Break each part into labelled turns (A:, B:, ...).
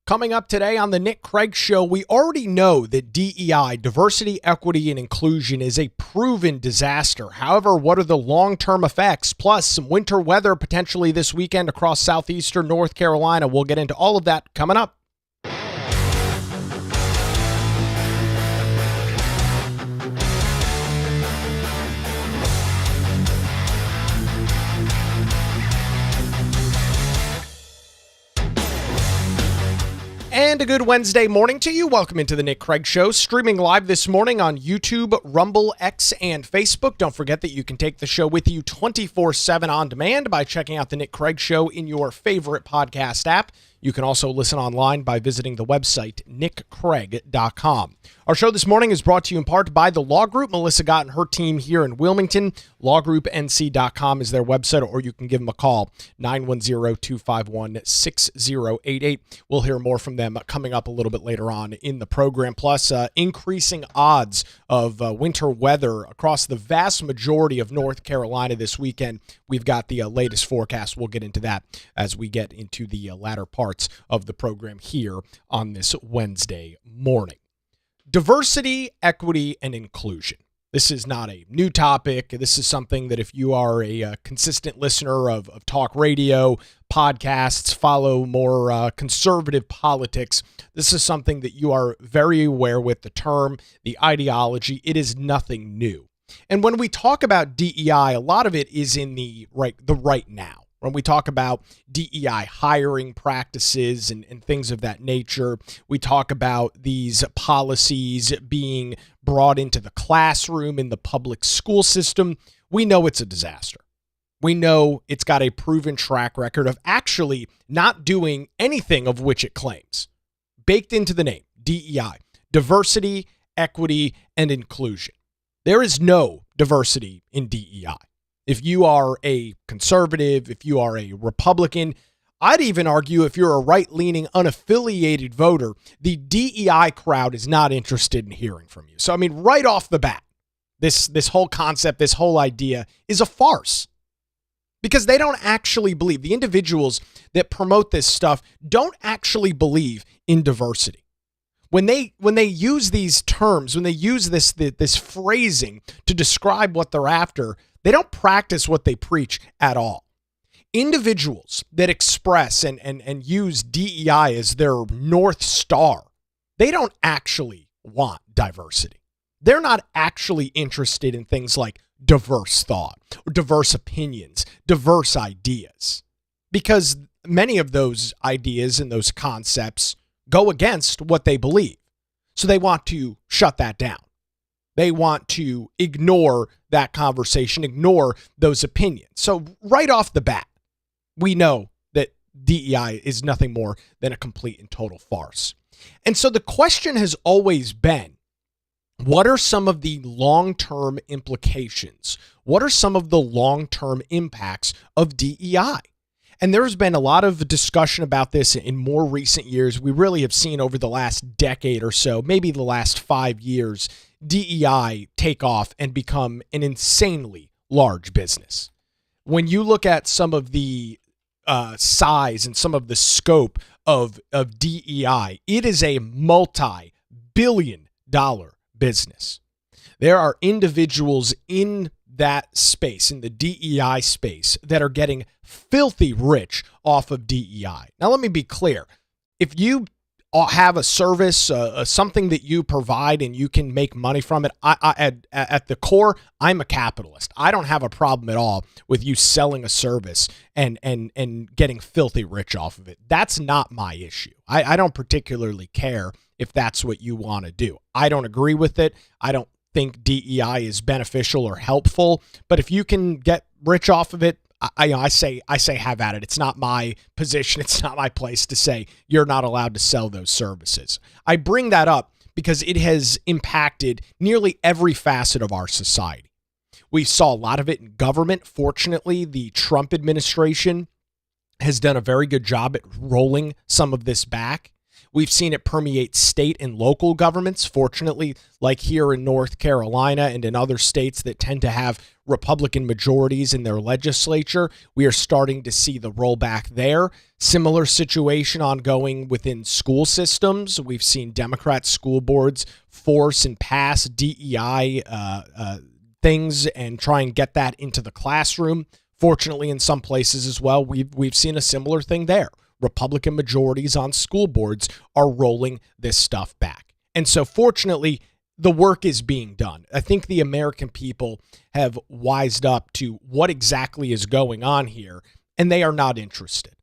A: Coming up today on the Nick Craig Show, we already know that DEI, diversity, equity, and inclusion, is a proven disaster. However, what are the long-term effects? Plus, some winter weather potentially this weekend across southeastern North Carolina. We'll get into all of that coming up. And a good Wednesday morning to you. Welcome into the Nick Craig Show, streaming live this morning on YouTube, Rumble, X, and Facebook. Don't forget that you can take the show with you 24/7 on demand by checking out the Nick Craig Show in your favorite podcast app. You can also listen online by visiting the website, nickcraig.com. Our show this morning is brought to you in part by the Law Group. Melissa Gott and her team here in Wilmington. LawGroupNC.com is their website, or you can give them a call, 910-251-6088. We'll hear more from them coming up a little bit later on in the program. Plus, increasing odds of winter weather across the vast majority of North Carolina this weekend. We've got the latest forecast. We'll get into that as we get into the latter parts of the program here on this Wednesday morning. Diversity, equity, and inclusion. This is not a new topic. This is something that if you are a consistent listener of talk radio, podcasts, follow more conservative politics, this is something that you are very aware with the term, the ideology. It is nothing new. And when we talk about DEI, a lot of it is in the right now. When we talk about DEI hiring practices and things of that nature, we talk about these policies being brought into the classroom in the public school system. We know it's a disaster. We know it's got a proven track record of actually not doing anything of which it claims. Baked into the name, DEI, diversity, equity, and inclusion. There is no diversity in DEI. If you are a conservative, if you are a Republican, I'd even argue if you're a right-leaning, unaffiliated voter, the DEI crowd is not interested in hearing from you. So, I mean, right off the bat, this whole concept, this whole idea is a farce because they don't actually believe. The individuals that promote this stuff don't actually believe in diversity. When they use these terms, when they use this phrasing to describe what they're after, they don't practice what they preach at all. Individuals that express and use DEI as their North Star, they don't actually want diversity. They're not actually interested in things like diverse thought, or diverse opinions, diverse ideas, because many of those ideas and those concepts go against what they believe. So they want to shut that down. They want to ignore that conversation, ignore those opinions. So right off the bat, we know that DEI is nothing more than a complete and total farce. And so the question has always been, what are some of the long-term implications? What are some of the long-term impacts of DEI? And there's been a lot of discussion about this in more recent years. We really have seen over the last decade or so, maybe the last 5 years, DEI take off and become an insanely large business. When you look at some of the size and some of the scope of DEI, it is a multi-billion-dollar business. There are individuals in that space, in the DEI space, that are getting filthy rich off of DEI. Now, let me be clear. If you have a service, something that you provide and you can make money from it, at the core, I'm a capitalist. I don't have a problem at all with you selling a service and getting filthy rich off of it. That's not my issue. I don't particularly care if that's what you want to do. I don't agree with it. I don't think DEI is beneficial or helpful, but if you can get rich off of it, I say have at it. It's not my position. It's not my place to say you're not allowed to sell those services. I bring that up because it has impacted nearly every facet of our society. We saw a lot of it in government. Fortunately, the Trump administration has done a very good job at rolling some of this back. We've seen it permeate state and local governments, fortunately, like here in North Carolina and in other states that tend to have Republican majorities in their legislature. We are starting to see the rollback there. Similar situation ongoing within school systems. We've seen Democrat school boards force and pass DEI things and try and get that into the classroom. Fortunately, in some places as well, we've seen a similar thing there. Republican majorities on school boards are rolling this stuff back. And so fortunately, the work is being done. I think the American people have wised up to what exactly is going on here, and they are not interested.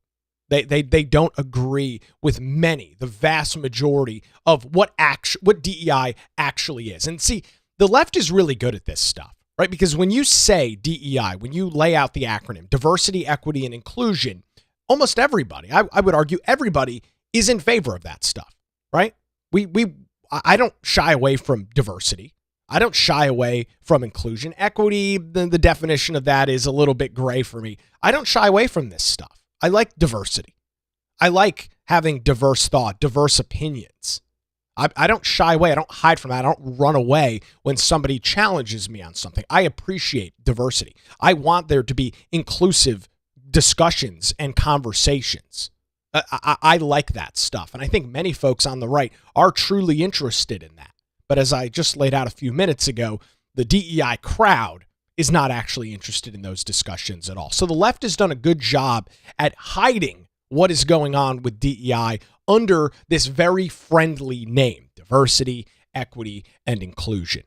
A: They don't agree with the vast majority of what DEI actually is. And see, the left is really good at this stuff, right? Because when you say DEI, when you lay out the acronym, diversity, equity, and inclusion, almost everybody, I would argue everybody, is in favor of that stuff, right? I don't shy away from diversity. I don't shy away from inclusion. Equity, the definition of that is a little bit gray for me. I don't shy away from this stuff. I like diversity. I like having diverse thought, diverse opinions. I don't shy away. I don't hide from that. I don't run away when somebody challenges me on something. I appreciate diversity. I want there to be inclusive discussions and conversations. I like that stuff. And I think many folks on the right are truly interested in that. But as I just laid out a few minutes ago, the DEI crowd is not actually interested in those discussions at all. So the left has done a good job at hiding what is going on with DEI under this very friendly name, diversity, equity, and inclusion.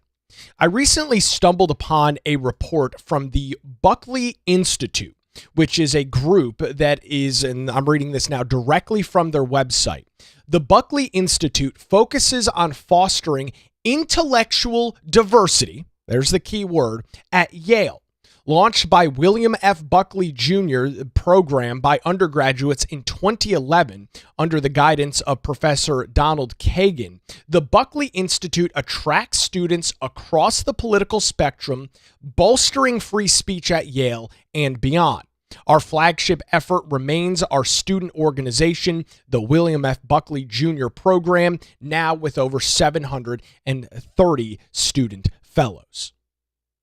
A: I recently stumbled upon a report from the Buckley Institute, which is a group that is, and I'm reading this now directly from their website. The Buckley Institute focuses on fostering intellectual diversity, there's the key word, at Yale. Launched by William F. Buckley Jr., program by undergraduates in 2011 under the guidance of Professor Donald Kagan, the Buckley Institute attracts students across the political spectrum, bolstering free speech at Yale and beyond. Our flagship effort remains our student organization, the William F. Buckley Jr. program, now with over 730 student fellows.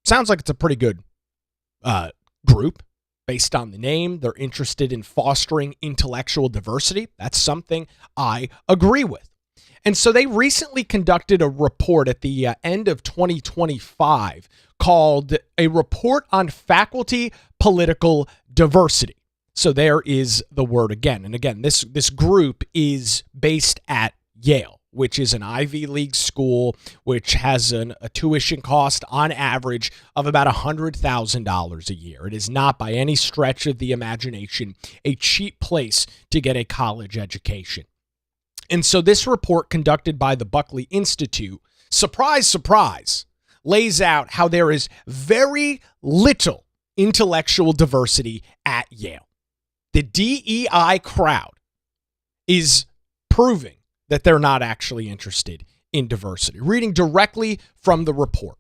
A: Sounds like it's a pretty good group based on the name. They're interested in fostering intellectual diversity. That's something I agree with. And so they recently conducted a report at the end of 2025 called A Report on Faculty Political Diversity. So there is the word again. And again, this group is based at Yale, which is an Ivy League school, which has a tuition cost on average of about $100,000 a year. It is not by any stretch of the imagination a cheap place to get a college education. And so this report conducted by the Buckley Institute, surprise, surprise, lays out how there is very little intellectual diversity at Yale. The DEI crowd is proving that they're not actually interested in diversity. Reading directly from the report.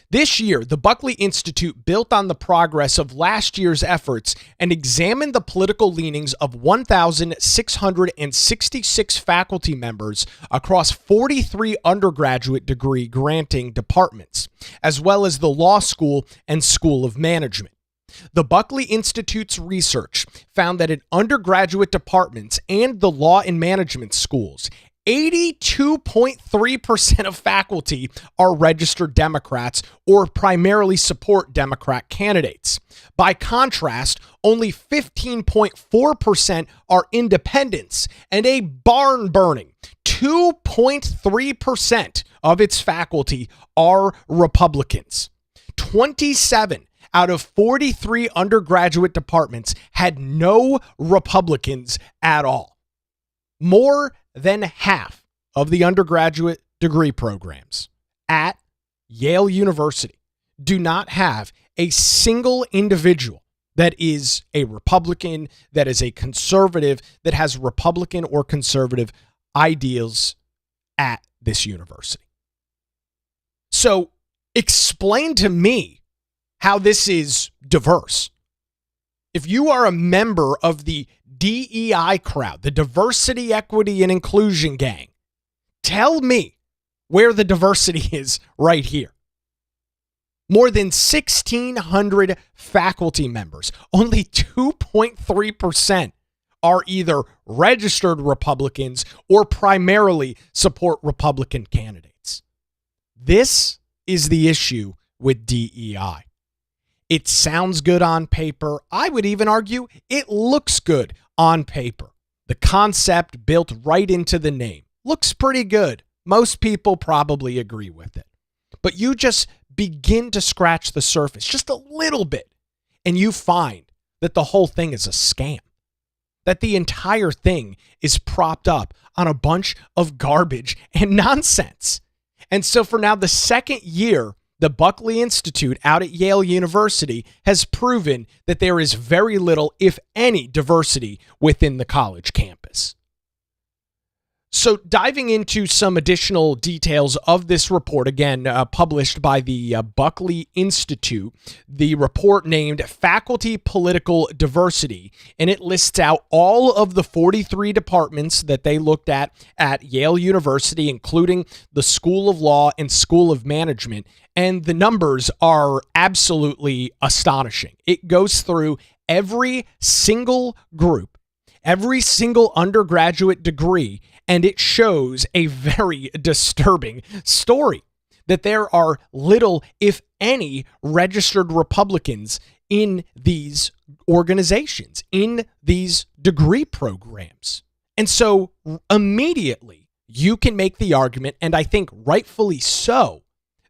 A: This year, the Buckley Institute built on the progress of last year's efforts and examined the political leanings of 1,666 faculty members across 43 undergraduate degree granting departments, as well as the law school and school of management. The Buckley Institute's research found that in undergraduate departments and the law and management schools, 82.3% of faculty are registered Democrats or primarily support Democrat candidates. By contrast, only 15.4% are independents, and a barn-burning 2.3% of its faculty are Republicans. 27 out of 43 undergraduate departments had no Republicans at all. More than half of the undergraduate degree programs at Yale University do not have a single individual that is a Republican, that is a conservative, that has Republican or conservative ideals at this university. So explain to me how this is diverse. If you are a member of the DEI crowd, the diversity, equity, and inclusion gang, tell me where the diversity is right here. More than 1,600 faculty members. Only 2.3% are either registered Republicans or primarily support Republican candidates. This is the issue with DEI. It sounds good on paper. I would even argue it looks good on paper. The concept built right into the name looks pretty good. Most people probably agree with it. But you just begin to scratch the surface just a little bit, and you find that the whole thing is a scam, that the entire thing is propped up on a bunch of garbage and nonsense. And so for now, the second year, the Buckley Institute out at Yale University has proven that there is very little, if any, diversity within the college campus. So diving into some additional details of this report, again, published by the Buckley Institute, the report named Faculty Political Diversity, and it lists out all of the 43 departments that they looked at Yale University, including the School of Law and School of Management, and the numbers are absolutely astonishing. It goes through every single group, every single undergraduate degree, and it shows a very disturbing story that there are little, if any, registered Republicans in these organizations, in these degree programs. And so immediately you can make the argument, and I think rightfully so,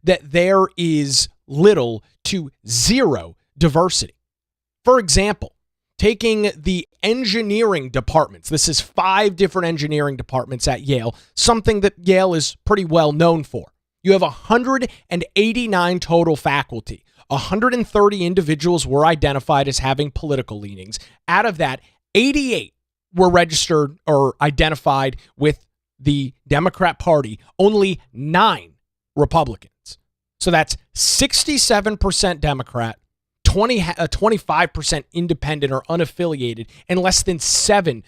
A: that there is little to zero diversity. For example, taking the engineering departments. This is 5 different engineering departments at Yale, something that Yale is pretty well known for. You have 189 total faculty. 130 individuals were identified as having political leanings. Out of that, 88 were registered or identified with the Democrat Party, only 9 Republicans. So that's 67% Democrat, 25% independent or unaffiliated, and less than 7%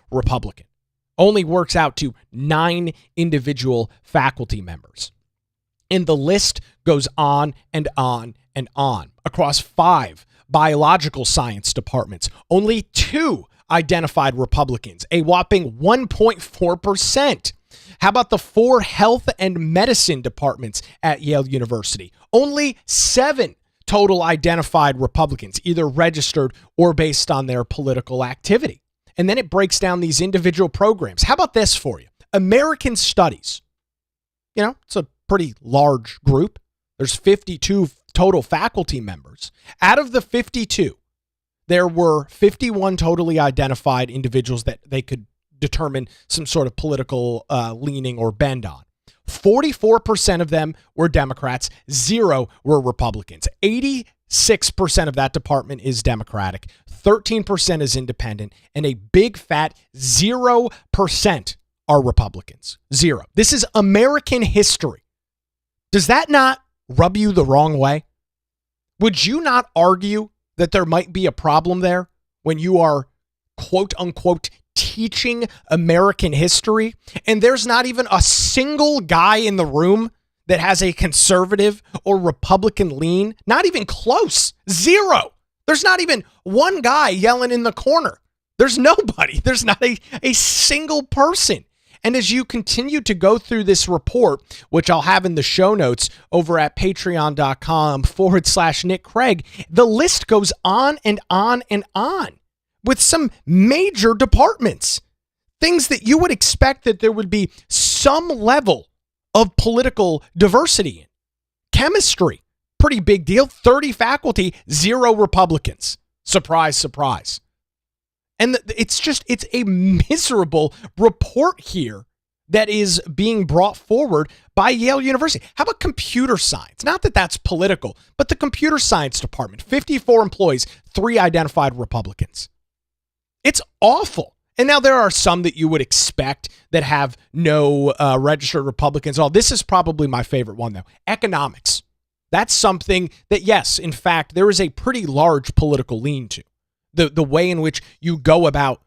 A: Republican. Only works out to 9 individual faculty members. And the list goes on and on and on. Across 5 biological science departments, only 2 identified Republicans, a whopping 1.4%. How about the 4 health and medicine departments at Yale University? Only 7 total identified Republicans, either registered or based on their political activity. And then it breaks down these individual programs. How about this for you? American Studies. You know, it's a pretty large group. There's 52 total faculty members. Out of the 52, there were 51 totally identified individuals that they could determine some sort of political leaning or bend on. 44% of them were Democrats, 0 were Republicans. 86% of that department is Democratic, 13% is independent, and a big fat 0% are Republicans. 0. This is American history. Does that not rub you the wrong way? Would you not argue that there might be a problem there when you are, quote unquote, teaching American history, and there's not even a single guy in the room that has a conservative or Republican lean? Not even close. 0. There's not even one guy yelling in the corner. There's nobody. There's not a single person. And as you continue to go through this report, which I'll have in the show notes over at patreon.com/Nick Craig, the list goes on and on and on, with some major departments, things that you would expect that there would be some level of political diversity in. Chemistry, pretty big deal. 30 faculty, 0 Republicans. Surprise, surprise. And it's a miserable report here that is being brought forward by Yale University. How about computer science? Not that that's political, but the computer science department, 54 employees, 3 identified Republicans. It's awful. And now there are some that you would expect that have no registered Republicans. Oh, this is probably my favorite one, though. Economics. That's something that, yes, in fact, there is a pretty large political lean to. The way in which you go about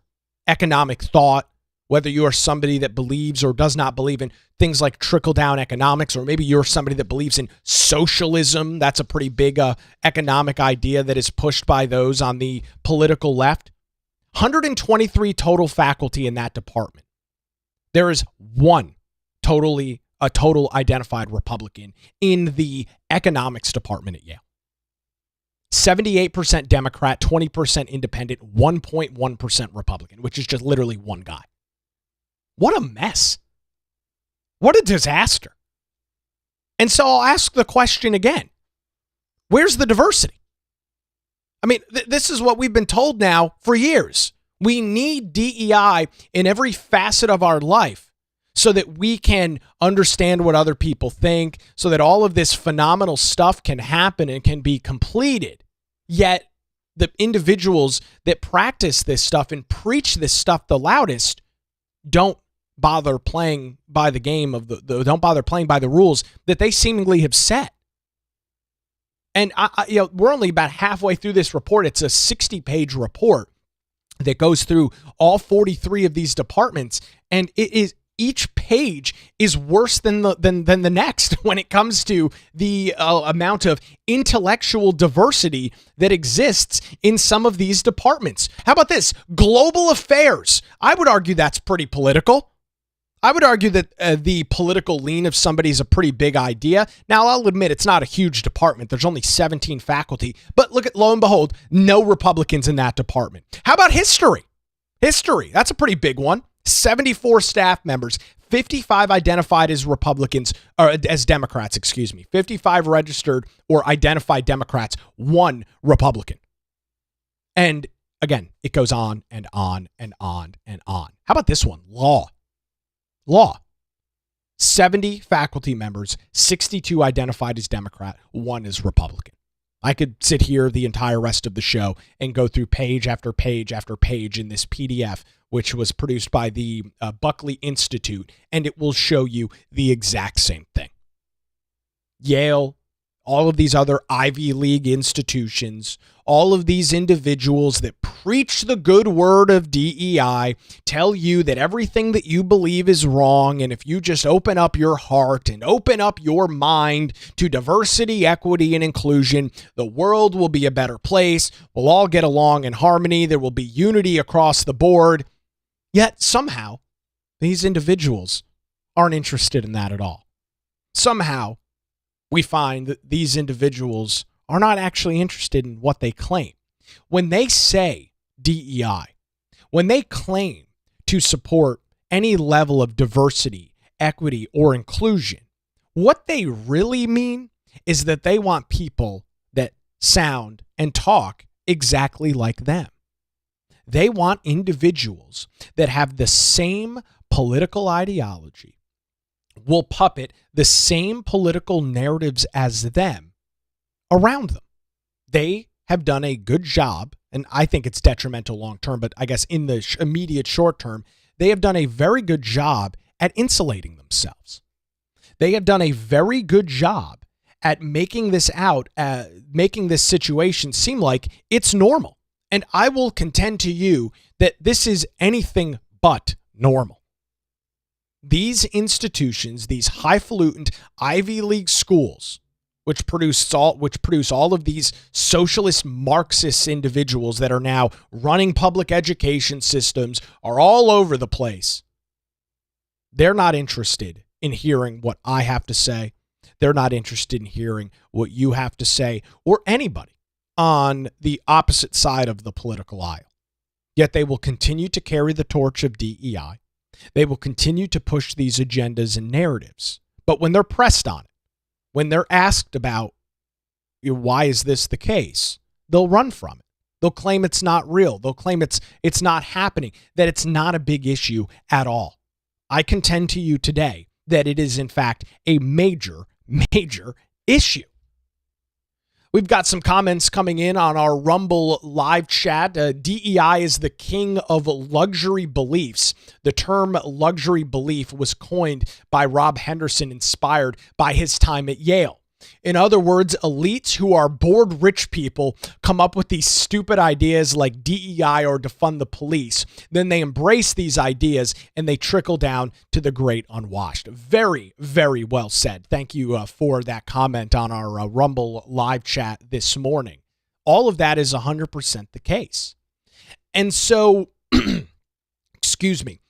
A: economic thought, whether you are somebody that believes or does not believe in things like trickle-down economics, or maybe you're somebody that believes in socialism. That's a pretty big economic idea that is pushed by those on the political left. 123 total faculty in that department. There is a total identified Republican in the economics department at Yale. 78% Democrat, 20% independent, 1.1% Republican, which is just literally one guy. What a mess. What a disaster. And so I'll ask the question again. Where's the diversity? I mean, this is what we've been told now for years. We need DEI in every facet of our life so that we can understand what other people think, so that all of this phenomenal stuff can happen and can be completed. Yet the individuals that practice this stuff and preach this stuff the loudest don't bother playing by the game of don't bother playing by the rules that they seemingly have set. And we're only about halfway through this report. It's a 60-page report that goes through all 43 of these departments, and each page is worse than the next when it comes to the amount of intellectual diversity that exists in some of these departments. How about this? Global affairs. I would argue that's pretty political. I would argue that the political lean of somebody is a pretty big idea. Now, I'll admit it's not a huge department. There's only 17 faculty. But lo and behold, no Republicans in that department. How about history? History, that's a pretty big one. 74 staff members, 55 identified as Republicans, or as Democrats, 55 registered or identified Democrats, 1 Republican. And again, it goes on and on and on and on. How about this one? Law. 70 faculty members, 62 identified as Democrat, 1 is Republican. I could sit here the entire rest of the show and go through page after page after page in this PDF, which was produced by the Buckley Institute, and it will show you the exact same thing. Yale, all of these other Ivy League institutions, all of these individuals that preach the good word of DEI tell you that everything that you believe is wrong, and if you just open up your heart and open up your mind to diversity, equity, and inclusion, the world will be a better place. We'll all get along in harmony. There will be unity across the board. Yet somehow, these individuals aren't interested in that at all. Somehow, we find that these individuals are not actually interested in what they claim. When they say DEI, when they claim to support any level of diversity, equity, or inclusion, what they really mean is that they want people that sound and talk exactly like them. They want individuals that have the same political ideology, will puppet the same political narratives as them around them. They have done a good job, and I think it's detrimental long term, but I guess in the immediate short term, they have done a very good job at insulating themselves. They have done a very good job at making this situation seem like it's normal. And I will contend to you that this is anything but normal. These institutions, these highfalutin Ivy League schools, which produce all of these socialist Marxist individuals that are now running public education systems, are all over the place. They're not interested in hearing what I have to say. They're not interested in hearing what you have to say, or anybody on the opposite side of the political aisle. Yet they will continue to carry the torch of DEI. They will continue to push these agendas and narratives. But when they're pressed on it, when they're asked about why is this the case, they'll run from it. They'll claim it's not real. They'll claim it's not happening, that it's not a big issue at all. I contend to you today that it is, in fact, a major, major issue. We've got some comments coming in on our Rumble live chat. DEI is the king of luxury beliefs. The term luxury belief was coined by Rob Henderson, inspired by his time at Yale. In other words, elites who are bored rich people come up with these stupid ideas like DEI or defund the police. Then they embrace these ideas and they trickle down to the great unwashed. Very, very well said. Thank you for that comment on our Rumble live chat this morning. All of that is 100% the case. And so, excuse me,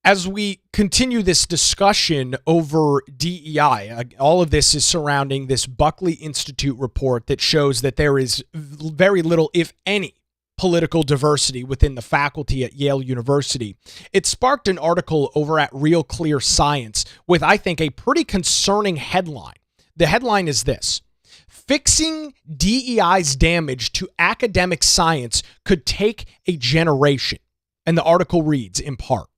A: as we continue this discussion over DEI, all of this is surrounding this Buckley Institute report that shows that there is very little, if any, political diversity within the faculty at Yale University. It sparked an article over at Real Clear Science with, I think, a pretty concerning headline. The headline is this: fixing DEI's damage to academic science could take a generation. And the article reads, in part,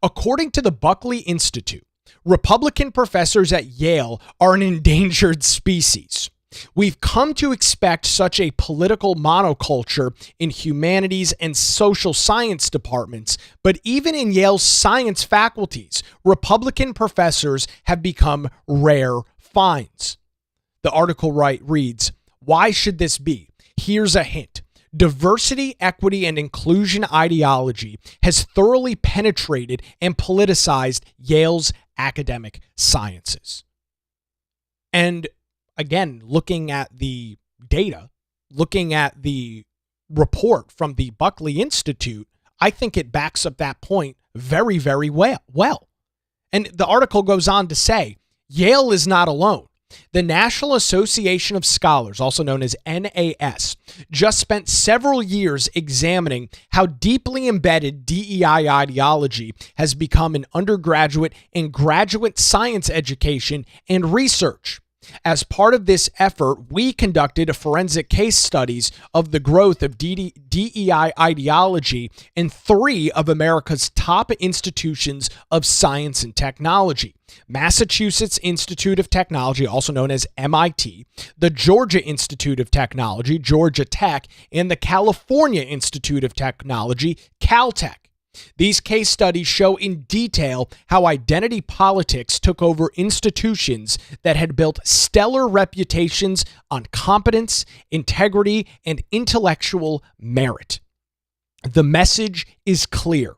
A: according to the Buckley Institute, Republican professors at Yale are an endangered species. We've come to expect such a political monoculture in humanities and social science departments, but even in Yale's science faculties, Republican professors have become rare finds. The article reads, why should this be? Here's a hint. Diversity, equity, and inclusion ideology has thoroughly penetrated and politicized Yale's academic sciences. And again, looking at the data, looking at the report from the Buckley Institute, I think it backs up that point very, very well. And the article goes on to say, Yale is not alone. The National Association of Scholars, also known as NAS, just spent several years examining how deeply embedded DEI ideology has become in undergraduate and graduate science education and research. As part of this effort, we conducted forensic case studies of the growth of DEI ideology in 3 of America's top institutions of science and technology: Massachusetts Institute of Technology, also known as MIT, the Georgia Institute of Technology, Georgia Tech, and the California Institute of Technology, Caltech. These case studies show in detail how identity politics took over institutions that had built stellar reputations on competence, integrity, and intellectual merit. The message is clear.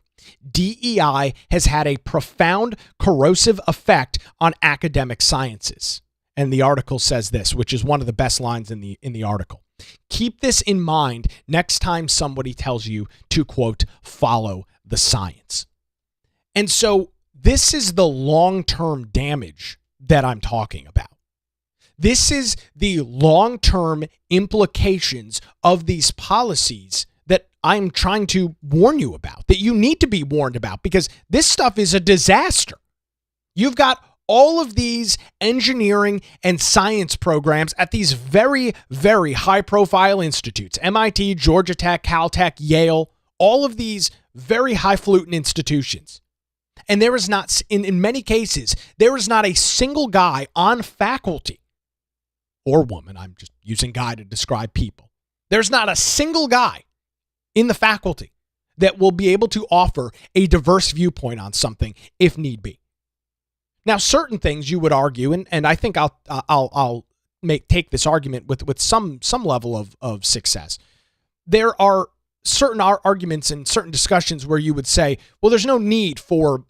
A: DEI has had a profound corrosive effect on academic sciences. And the article says this, which is one of the best lines in the article. Keep this in mind next time somebody tells you to, quote, follow the science. And so this is the long-term damage that I'm talking about. This is the long-term implications of these policies that I'm trying to warn you about, that you need to be warned about, because this stuff is a disaster. You've got all of these engineering and science programs at these very, very high-profile institutes: MIT, Georgia Tech, Caltech, Yale, all of these very highfalutin institutions. And there is not, in many cases, there is not a single guy on faculty, or woman, I'm just using guy to describe people. There's not a single guy in the faculty that will be able to offer a diverse viewpoint on something if need be. Now, certain things you would argue, and I think I'll take this argument with some level of success. There are certain arguments and certain discussions where you would say, well, there's no need for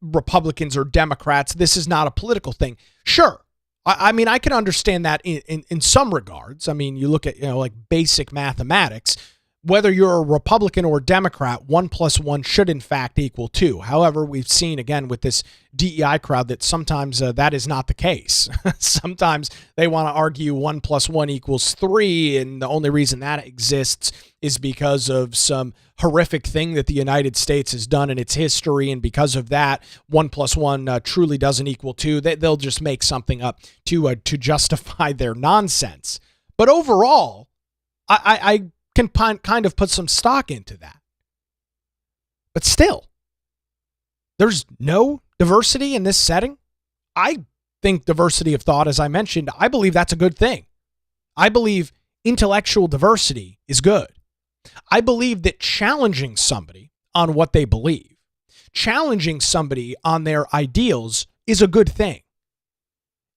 A: Republicans or Democrats. This is not a political thing. Sure. I mean, I can understand that in some regards. I mean, you look at, like basic mathematics. Whether you're a Republican or Democrat, 1 + 1 should in fact equal 2. However, we've seen again with this DEI crowd that sometimes that is not the case. Sometimes they want to argue 1 + 1 = 3, and the only reason that exists is because of some horrific thing that the United States has done in its history, and because of that, 1 + 1 truly doesn't equal 2. They'll just make something up to justify their nonsense. But overall, I can kind of put some stock into that. But still, there's no diversity in this setting. I think diversity of thought, as I mentioned, I believe that's a good thing. I believe intellectual diversity is good. I believe that challenging somebody on what they believe, challenging somebody on their ideals is a good thing.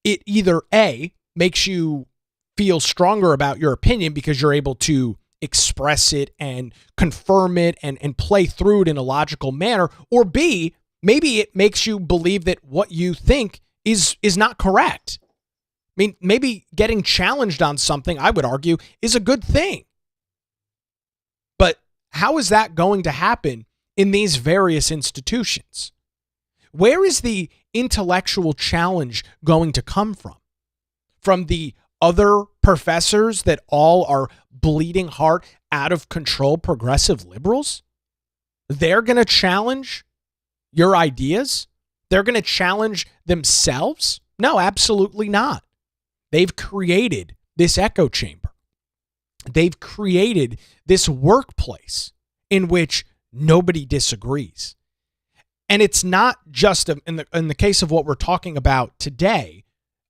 A: it either A, makes you feel stronger about your opinion because you're able to express it and confirm it and play through it in a logical manner, or B, maybe it makes you believe that what you think is not correct. I mean, maybe getting challenged on something, I would argue, is a good thing. But how is that going to happen in these various institutions? Where is the intellectual challenge going to come from? From the other professors that all are bleeding heart, out of control progressive liberals? They're going to challenge your ideas? They're going to challenge themselves? No, absolutely not. They've created this echo chamber. They've created this workplace in which nobody disagrees. And it's not just in the case of what we're talking about today.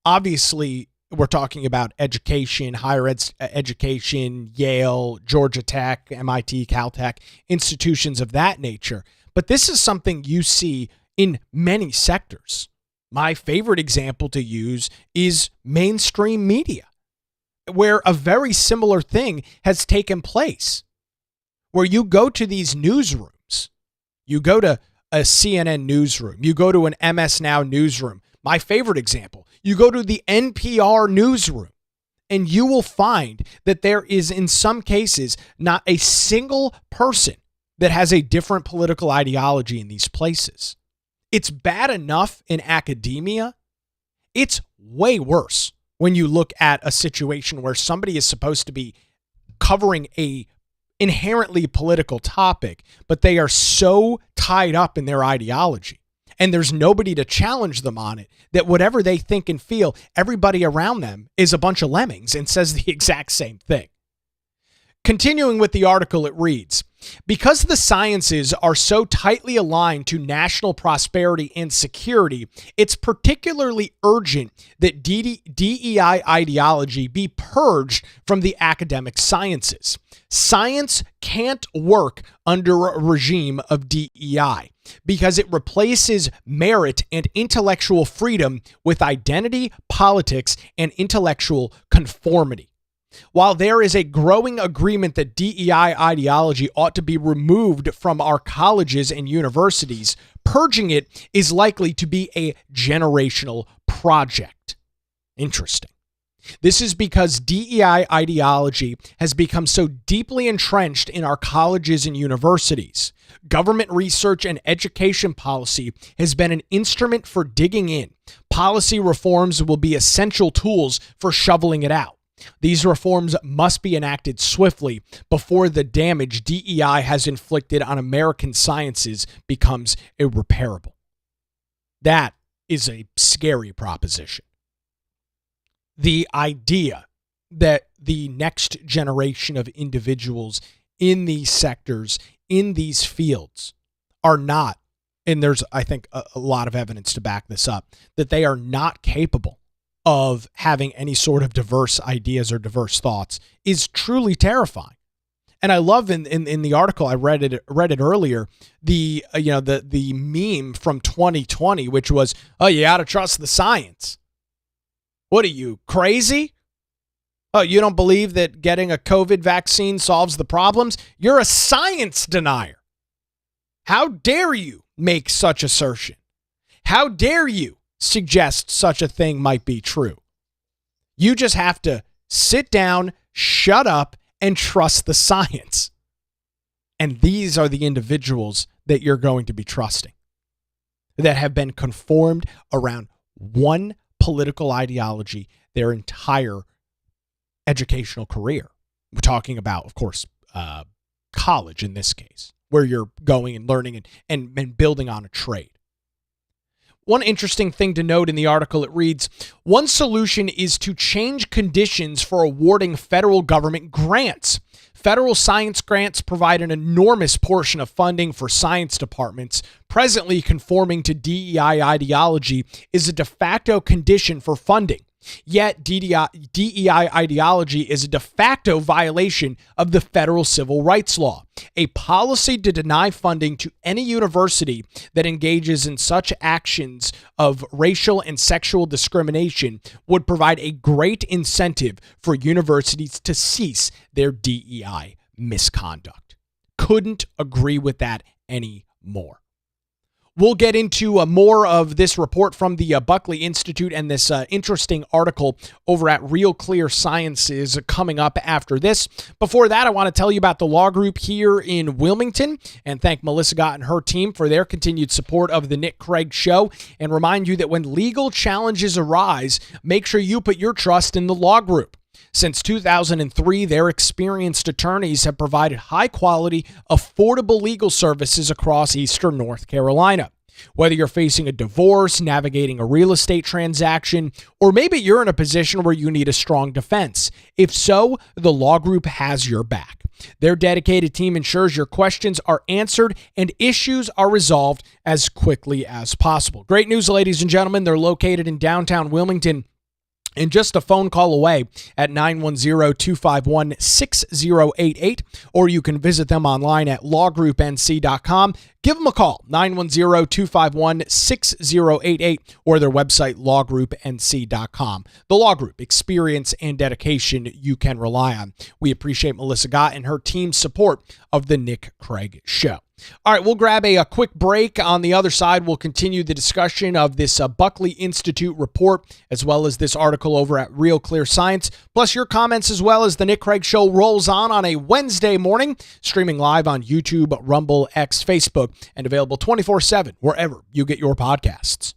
A: Obviously, we're talking about education, higher education, Yale, Georgia Tech, MIT, Caltech, institutions of that nature. But this is something you see in many sectors. My favorite example to use is mainstream media, where a very similar thing has taken place, where you go to these newsrooms, you go to a CNN newsroom, you go to an MS Now newsroom. My favorite example, you go to the NPR newsroom, and you will find that there is, in some cases, not a single person that has a different political ideology in these places. It's bad enough in academia. It's way worse when you look at a situation where somebody is supposed to be covering a inherently political topic, but they are so tied up in their ideology and there's nobody to challenge them on it, that whatever they think and feel, everybody around them is a bunch of lemmings and says the exact same thing. Continuing with the article, it reads, because the sciences are so tightly aligned to national prosperity and security, it's particularly urgent that DEI ideology be purged from the academic sciences. Science can't work under a regime of DEI because it replaces merit and intellectual freedom with identity, politics, and intellectual conformity. While there is a growing agreement that DEI ideology ought to be removed from our colleges and universities, purging it is likely to be a generational project. Interesting. This is because DEI ideology has become so deeply entrenched in our colleges and universities. Government research and education policy has been an instrument for digging in. Policy reforms will be essential tools for shoveling it out. These reforms must be enacted swiftly before the damage DEI has inflicted on American sciences becomes irreparable. That is a scary proposition. The idea that the next generation of individuals in these sectors, in these fields, are not, and there's, I think, a lot of evidence to back this up, that they are not capable of having any sort of diverse ideas or diverse thoughts is truly terrifying. And I love in the article, I read it earlier, the meme from 2020, which was, oh, you got to trust the science. What are you, crazy? Oh, you don't believe that getting a COVID vaccine solves the problems? You're a science denier. How dare you make such assertion? How dare you suggest such a thing might be true? You just have to sit down, shut up, and trust the science. And these are the individuals that you're going to be trusting, that have been conformed around one political ideology their entire educational career. We're talking about, of course, college in this case, where you're going and learning and building on a trade. One interesting thing to note in the article, it reads, one solution is to change conditions for awarding federal government grants. Federal science grants provide an enormous portion of funding for science departments. Presently, conforming to DEI ideology is a de facto condition for funding. Yet DEI ideology is a de facto violation of the federal civil rights law. A policy to deny funding to any university that engages in such actions of racial and sexual discrimination would provide a great incentive for universities to cease their DEI misconduct. Couldn't agree with that anymore. We'll get into more of this report from the Buckley Institute and this interesting article over at Real Clear Sciences coming up after this. Before that, I want to tell you about the law group here in Wilmington and thank Melissa Gott and her team for their continued support of the Nick Craig Show, and remind you that when legal challenges arise, make sure you put your trust in the law group. Since 2003, their experienced attorneys have provided high-quality, affordable legal services across eastern North Carolina. Whether you're facing a divorce, navigating a real estate transaction, or maybe you're in a position where you need a strong defense. If so, the law group has your back. Their dedicated team ensures your questions are answered and issues are resolved as quickly as possible. Great news, ladies and gentlemen. They're located in downtown Wilmington, and just a phone call away at 910-251-6088, or you can visit them online at lawgroupnc.com. Give them a call, 910-251-6088, or their website, lawgroupnc.com. The Law Group, experience and dedication you can rely on. We appreciate Melissa Gott and her team's support of the Nick Craig Show. All right, we'll grab a quick break. On the other side, we'll continue the discussion of this Buckley Institute report, as well as this article over at Real Clear Science, plus your comments as well as the Nick Craig Show rolls on a Wednesday morning, streaming live on YouTube, Rumble, X, Facebook, and available 24/7 wherever you get your podcasts.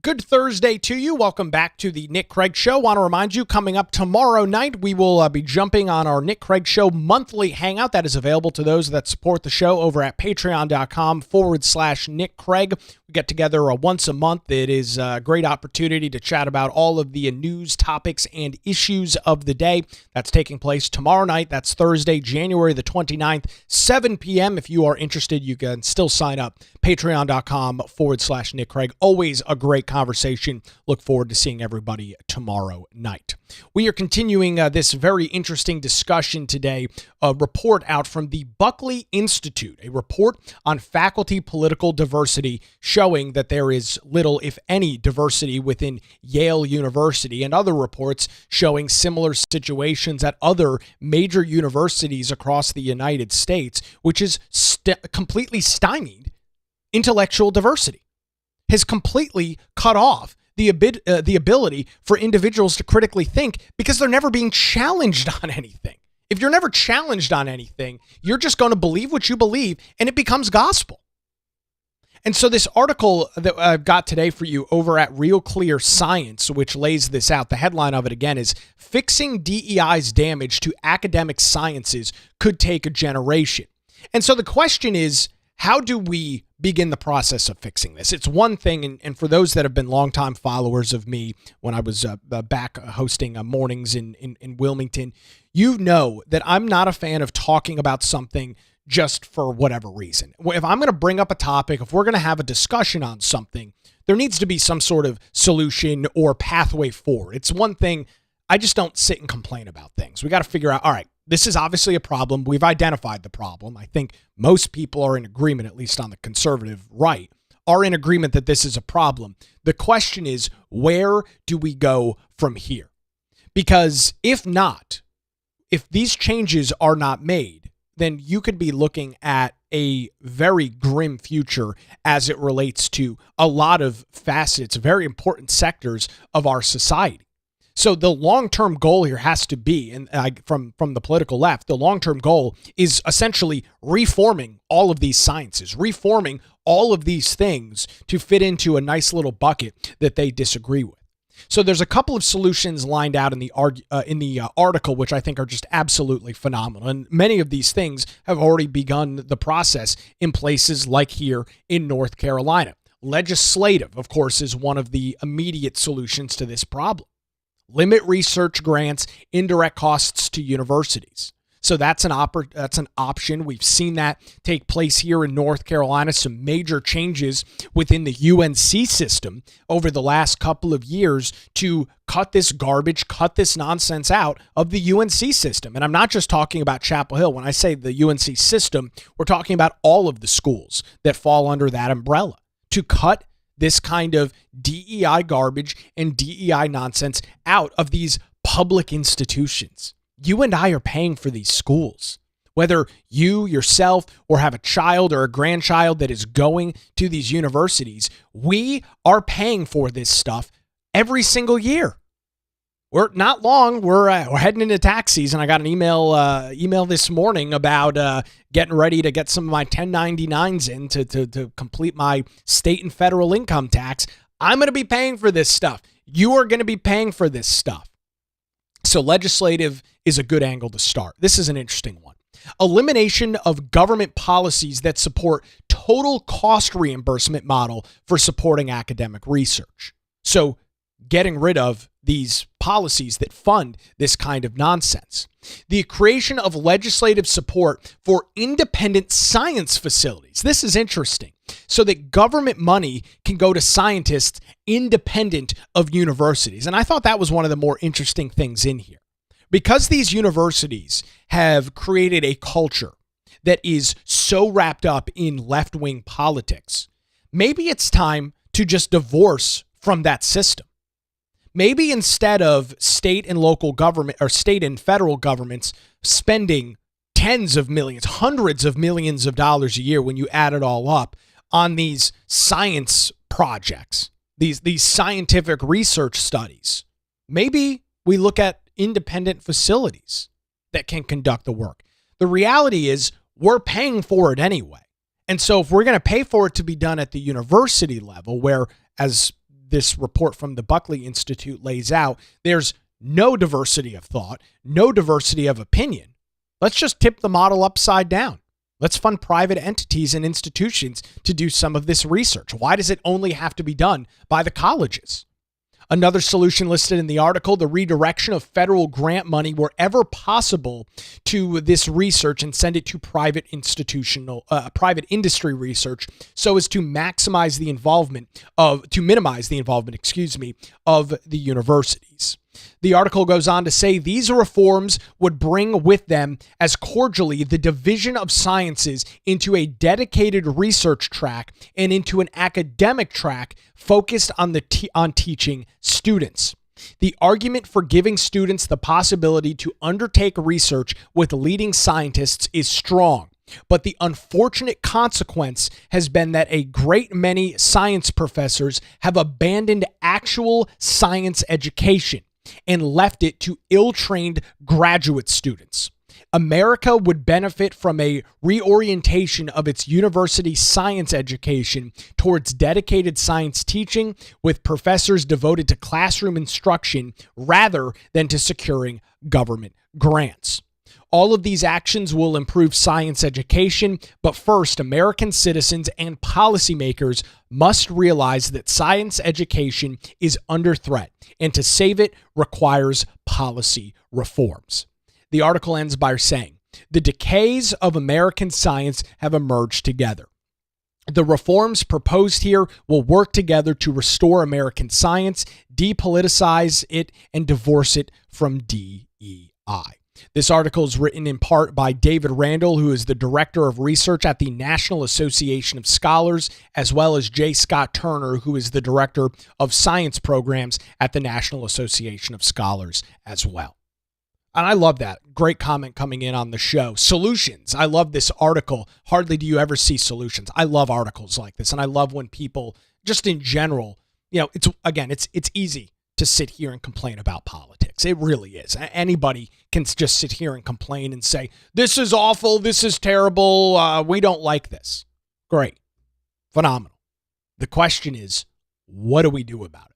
A: Good Thursday to you. Welcome back to the Nick Craig Show. Want to remind you, coming up tomorrow night, we will be jumping on our Nick Craig Show monthly hangout that is available to those that support the show over at patreon.com/Nick Craig. We get together once a month. It is a great opportunity to chat about all of the news, topics, and issues of the day. That's taking place tomorrow night. That's Thursday, January the 29th, 7 p.m. If you are interested, you can still sign up. Patreon.com/Nick Craig. Always a great conversation. Look forward to seeing everybody tomorrow night. We are continuing this very interesting discussion today. A report out from the Buckley Institute, a report on faculty political diversity showing that there is little, if any, diversity within Yale University, and other reports showing similar situations at other major universities across the United States, which is completely stymied intellectual diversity, has completely cut off the ability for individuals to critically think because they're never being challenged on anything. If you're never challenged on anything, you're just going to believe what you believe, and it becomes gospel. And so this article that I've got today for you over at Real Clear Science, which lays this out, the headline of it again is "Fixing DEI's Damage to Academic Sciences Could Take a Generation." And so the question is, how do we begin the process of fixing this? It's one thing, and for those that have been longtime followers of me when I was back hosting mornings in Wilmington, you know that I'm not a fan of talking about something just for whatever reason. If I'm going to bring up a topic, if we're going to have a discussion on something, there needs to be some sort of solution or pathway forward. It's one thing, I just don't sit and complain about things. We got to figure out, all right, this is obviously a problem. We've identified the problem. I think most people are in agreement, at least on the conservative right, are in agreement that this is a problem. The question is, where do we go from here? Because if these changes are not made, then you could be looking at a very grim future as it relates to a lot of facets, very important sectors of our society. So the long-term goal here has to be, and from the political left, the long-term goal is essentially reforming all of these sciences, reforming all of these things to fit into a nice little bucket that they disagree with. So there's a couple of solutions lined out in the article, which I think are just absolutely phenomenal. And many of these things have already begun the process in places like here in North Carolina. Legislative, of course, is one of the immediate solutions to this problem. Limit research grants, indirect costs to universities. So that's an option. We've seen that take place here in North Carolina. Some major changes within the UNC system over the last couple of years to cut this garbage, cut this nonsense out of the UNC system. And I'm not just talking about Chapel Hill. When I say the UNC system, we're talking about all of the schools that fall under that umbrella, to cut this kind of DEI garbage and DEI nonsense out of these public institutions. You and I are paying for these schools. Whether you yourself or have a child or a grandchild that is going to these universities, we are paying for this stuff every single year. We're not long. We're heading into tax season. I got an email this morning about getting ready to get some of my 1099s in to complete my state and federal income tax. I'm going to be paying for this stuff. You are going to be paying for this stuff. So legislative is a good angle to start. This is an interesting one. Elimination of government policies that support total cost reimbursement model for supporting academic research. So getting rid of these policies that fund this kind of nonsense. The creation of legislative support for independent science facilities. This is interesting. So that government money can go to scientists independent of universities. And I thought that was one of the more interesting things in here. Because these universities have created a culture that is so wrapped up in left-wing politics, maybe it's time to just divorce from that system. Maybe instead of state and local government or state and federal governments spending tens of millions, hundreds of millions of dollars a year when you add it all up on these science projects, these scientific research studies, maybe we look at independent facilities that can conduct the work. The reality is we're paying for it anyway. And so if we're going to pay for it to be done at the university level, where, as this report from the Buckley Institute lays out, there's no diversity of thought, no diversity of opinion, let's just tip the model upside down. Let's fund private entities and institutions to do some of this research. Why does it only have to be done by the colleges? Another solution listed in the article, the redirection of federal grant money wherever possible to this research and send it to private industry research so as to minimize the involvement, of the universities. The article goes on to say these reforms would bring with them as cordially the division of sciences into a dedicated research track and into an academic track focused on teaching students. The argument for giving students the possibility to undertake research with leading scientists is strong. But the unfortunate consequence has been that a great many science professors have abandoned actual science education and left it to ill-trained graduate students. America would benefit from a reorientation of its university science education towards dedicated science teaching with professors devoted to classroom instruction rather than to securing government grants. All of these actions will improve science education, but first, American citizens and policymakers must realize that science education is under threat, and to save it requires policy reforms. The article ends by saying, the decays of American science have emerged together. The reforms proposed here will work together to restore American science, depoliticize it, and divorce it from DEI. This article is written in part by David Randall, who is the Director of Research at the National Association of Scholars, as well as J. Scott Turner, who is the Director of Science Programs at the National Association of Scholars as well. And I love that. Great comment coming in on the show. Solutions. I love this article. Hardly do you ever see solutions. I love articles like this, and I love when people, just in general, it's easy to sit here and complain about politics. It really is. Anybody can just sit here and complain and say, this is awful, this is terrible, we don't like this. Great. Phenomenal. The question is, what do we do about it?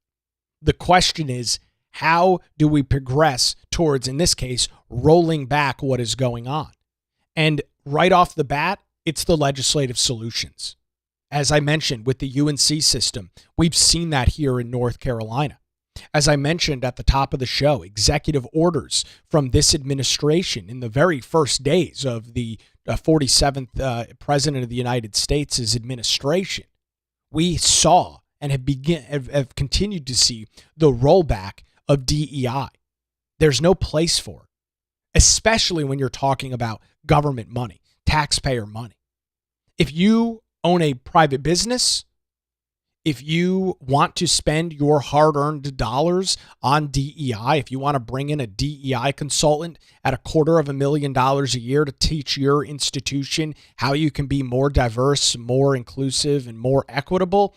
A: The question is, how do we progress towards, in this case, rolling back what is going on? And right off the bat, it's the legislative solutions. As I mentioned with the UNC system, we've seen that here in North Carolina. As I mentioned at the top of the show, executive orders from this administration in the very first days of the 47th President of the United States' administration, we saw and have continued to see the rollback of DEI. There's no place for it, especially when you're talking about government money, taxpayer money. If you own a private business, if you want to spend your hard-earned dollars on DEI, if you want to bring in a DEI consultant at $250,000 a year to teach your institution how you can be more diverse, more inclusive, and more equitable,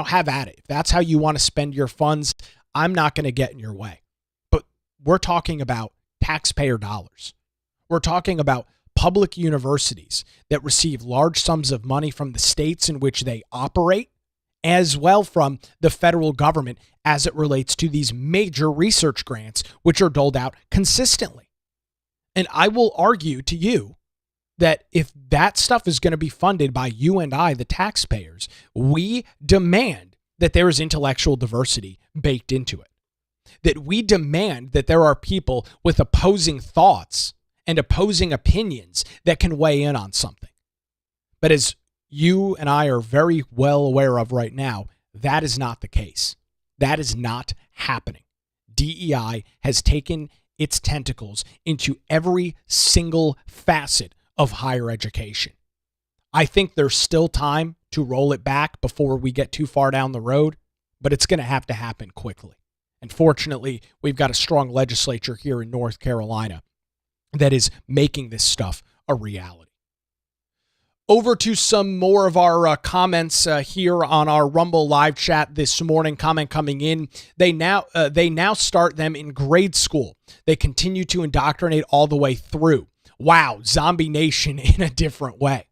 A: have at it. If that's how you want to spend your funds, I'm not going to get in your way. But we're talking about taxpayer dollars. We're talking about public universities that receive large sums of money from the states in which they operate, as well from the federal government as it relates to these major research grants, which are doled out consistently. And I will argue to you that if that stuff is going to be funded by you and I, the taxpayers, we demand that there is intellectual diversity baked into it. That we demand that there are people with opposing thoughts and opposing opinions that can weigh in on something. But as you and I are very well aware of right now, that is not the case. That is not happening. DEI has taken its tentacles into every single facet of higher education. I think there's still time to roll it back before we get too far down the road, but it's going to have to happen quickly. And fortunately, we've got a strong legislature here in North Carolina that is making this stuff a reality. Over to some more of our comments here on our Rumble live chat this morning. Comment coming in. They now start them in grade school. They continue to indoctrinate all the way through. Wow, zombie nation in a different way.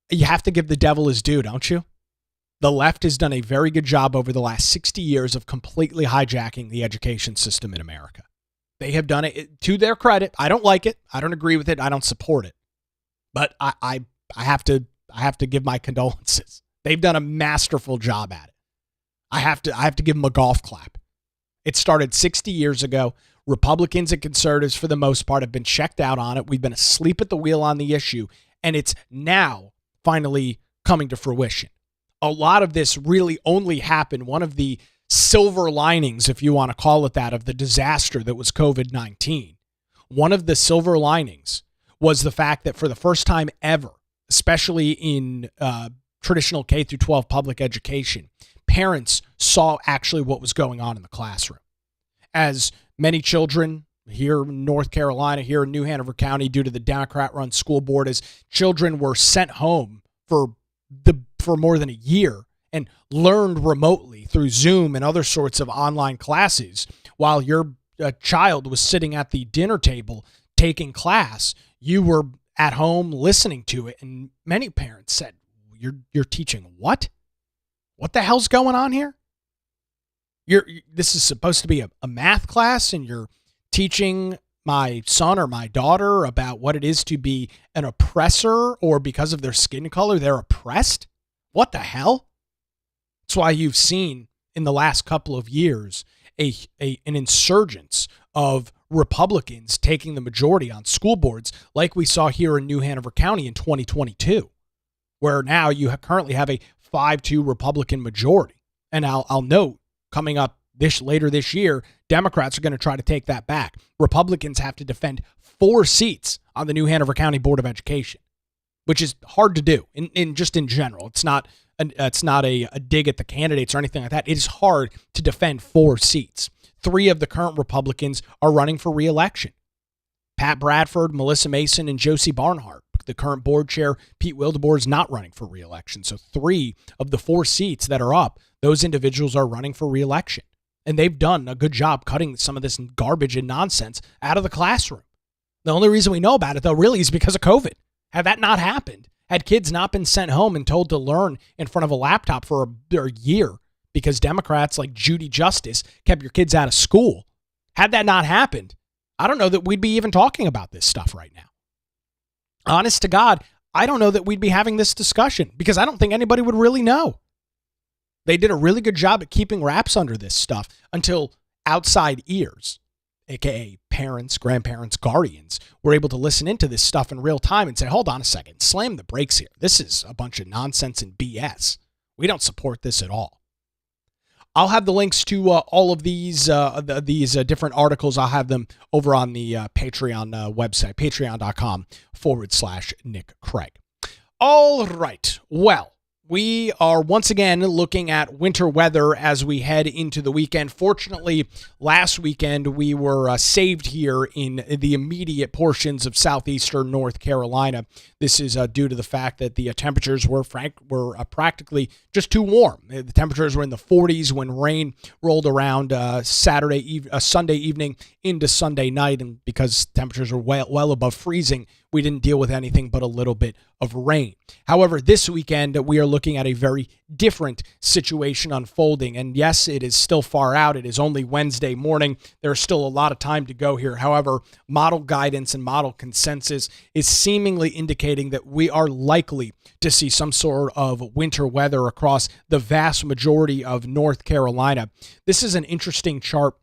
A: You have to give the devil his due, don't you? The left has done a very good job over the last 60 years of completely hijacking the education system in America. They have done it to their credit. I don't like it. I don't agree with it. I don't support it. But I have to give my condolences. They've done a masterful job at it. I have to give them a golf clap. It started 60 years ago. Republicans and conservatives, for the most part, have been checked out on it. We've been asleep at the wheel on the issue, and it's now finally coming to fruition. A lot of this really only happened. One of the silver linings, if you want to call it that, of the disaster that was COVID-19. One of the silver linings was the fact that for the first time ever, especially in traditional K through 12 public education, parents saw actually what was going on in the classroom. As many children here in North Carolina, here in New Hanover County, due to the Democrat-run school board, as children were sent home for more than a year and learned remotely through Zoom and other sorts of online classes, while your child was sitting at the dinner table taking class, you were at home listening to it. And many parents said, you're teaching what? What the hell's going on here? This is supposed to be a math class, and you're teaching my son or my daughter about what it is to be an oppressor, or because of their skin color, they're oppressed? What the hell? That's why you've seen in the last couple of years an insurgence of Republicans taking the majority on school boards, like we saw here in New Hanover County in 2022, where now you currently have a 5-2 Republican majority. And I'll note, coming up later this year, Democrats are going to try to take that back. Republicans have to defend 4 seats on the New Hanover County Board of Education, which is hard to do in general. It's not a dig at the candidates or anything like that. It is hard to defend 4 seats. 3 of the current Republicans are running for re-election. Pat Bradford, Melissa Mason, and Josie Barnhart. The current board chair, Pete Wildeboer, is not running for re-election. So 3 of the 4 seats that are up, those individuals are running for re-election. And they've done a good job cutting some of this garbage and nonsense out of the classroom. The only reason we know about it, though, really is because of COVID. Had that not happened, had kids not been sent home and told to learn in front of a laptop for a year because Democrats like Judy Justice kept your kids out of school, had that not happened, I don't know that we'd be even talking about this stuff right now. Honest to God, I don't know that we'd be having this discussion because I don't think anybody would really know. They did a really good job at keeping wraps under this stuff until outside ears, aka parents, grandparents, guardians, were able to listen into this stuff in real time and say, hold on a second, slam the brakes here. This is a bunch of nonsense and BS. We don't support this at all. I'll have the links to all of these different articles. I'll have them over on the Patreon website, patreon.com/Nick Craig. All right. Well, we are once again looking at winter weather as we head into the weekend. Fortunately, last weekend we were saved here in the immediate portions of southeastern North Carolina. This is due to the fact that the temperatures were practically just too warm. The temperatures were in the 40s when rain rolled around Sunday evening into Sunday night, and because temperatures were well above freezing, we didn't deal with anything but a little bit of rain. However, this weekend, we are looking at a very different situation unfolding. And yes, it is still far out. It is only Wednesday morning. There's still a lot of time to go here. However, model guidance and model consensus is seemingly indicating that we are likely to see some sort of winter weather across the vast majority of North Carolina. This is an interesting chart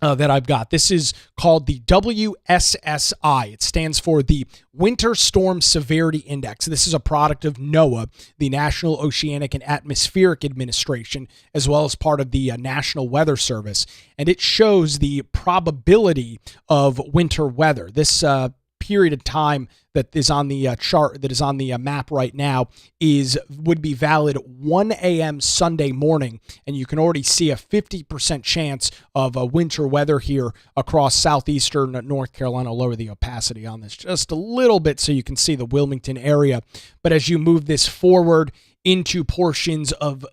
A: that I've got. This is called the WSSI. It stands for the Winter Storm Severity Index. This is a product of NOAA, the National Oceanic and Atmospheric Administration, as well as part of the National Weather Service. And it shows the probability of winter weather. This period of time that is on the chart, that is on the map right now, would be valid 1 a.m. Sunday morning, and you can already see a 50% chance of winter weather here across southeastern North Carolina. I'll lower the opacity on this just a little bit so you can see the Wilmington area. But as you move this forward into portions of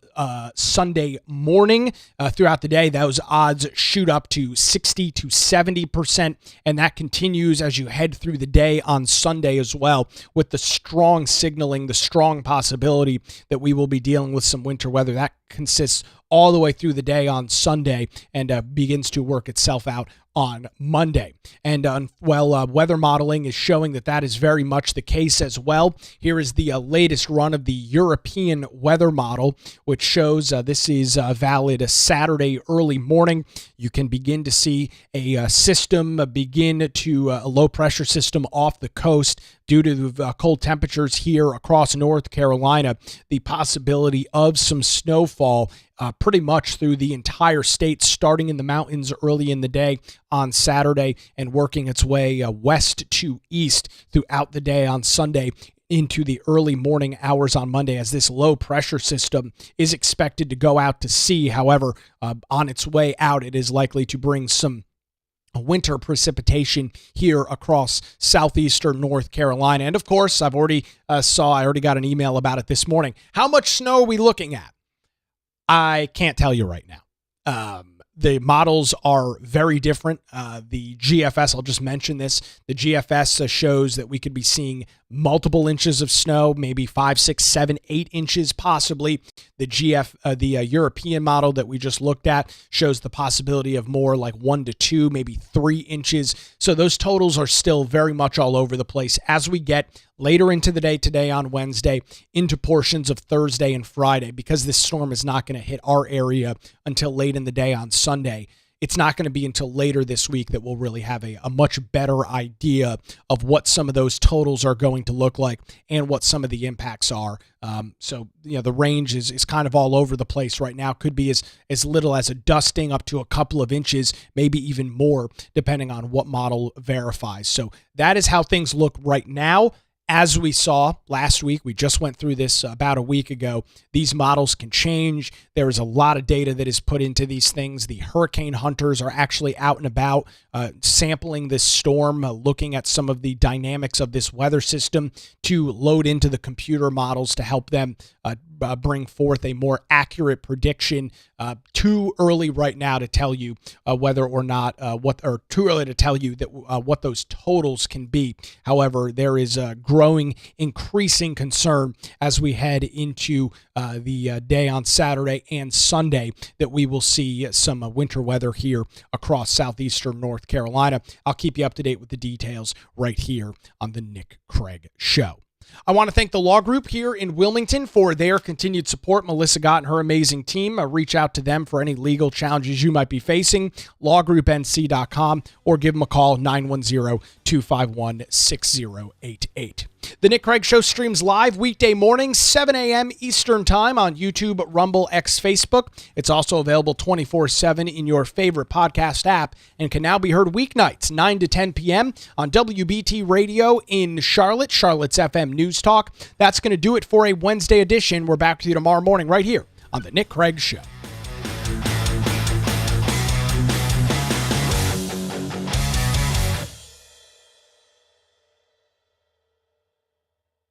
A: Sunday morning throughout the day, those odds shoot up to 60 to 70%, and that continues as you head through the day on Sunday as well, with the strong signaling, the strong possibility that we will be dealing with some winter weather. That consists all the way through the day on Sunday and begins to work itself out on Monday. And weather modeling is showing that is very much the case as well. Here is the latest run of the European weather model, which shows this is valid Saturday early morning. You can begin to see a system begin to a low pressure system off the coast due to the cold temperatures here across North Carolina. The possibility of some snowfall pretty much through the entire state, starting in the mountains early in the day on Saturday and working its way west to east throughout the day on Sunday into the early morning hours on Monday, as this low pressure system is expected to go out to sea. However, on its way out, it is likely to bring some winter precipitation here across southeastern North Carolina. And of course, I already got an email about it this morning. How much snow are we looking at? I can't tell you right now. The models are very different. The GFS, I'll just mention this. The GFS shows that we could be seeing multiple inches of snow, maybe 5, 6, 7, 8 inches possibly. The European model that we just looked at shows the possibility of more like 1 to 2, maybe 3 inches. So those totals are still very much all over the place as we get later into the day today on Wednesday, into portions of Thursday and Friday. Because this storm is not going to hit our area until late in the day on Sunday, it's not going to be until later this week that we'll really have a much better idea of what some of those totals are going to look like and what some of the impacts are. So the range is kind of all over the place right now. Could be as little as a dusting up to a couple of inches, maybe even more, depending on what model verifies. So that is how things look right now. As we saw last week, we just went through this about a week ago. These models can change. There is a lot of data that is put into these things. The hurricane hunters are actually out and about sampling this storm, looking at some of the dynamics of this weather system to load into the computer models to help them bring forth a more accurate prediction. Too early right now to tell you whether or not too early to tell you that what those totals can be. However, there is a growing, increasing concern as we head into the day on Saturday and Sunday that we will see some winter weather here across southeastern North Carolina. I'll keep you up to date with the details right here on the Nick Craig Show. I want to thank the law group here in Wilmington for their continued support. Melissa Gott and her amazing team. Reach out to them for any legal challenges you might be facing. lawgroupnc.com or give them a call, 910-251-6088. The Nick Craig Show streams live weekday mornings, 7 a.m. Eastern Time on YouTube, Rumble, X, Facebook. It's also available 24/7 in your favorite podcast app and can now be heard weeknights, 9 to 10 p.m. on WBT Radio in Charlotte, Charlotte's FM News Talk. That's going to do it for a Wednesday edition. We're back with you tomorrow morning right here on The Nick Craig Show.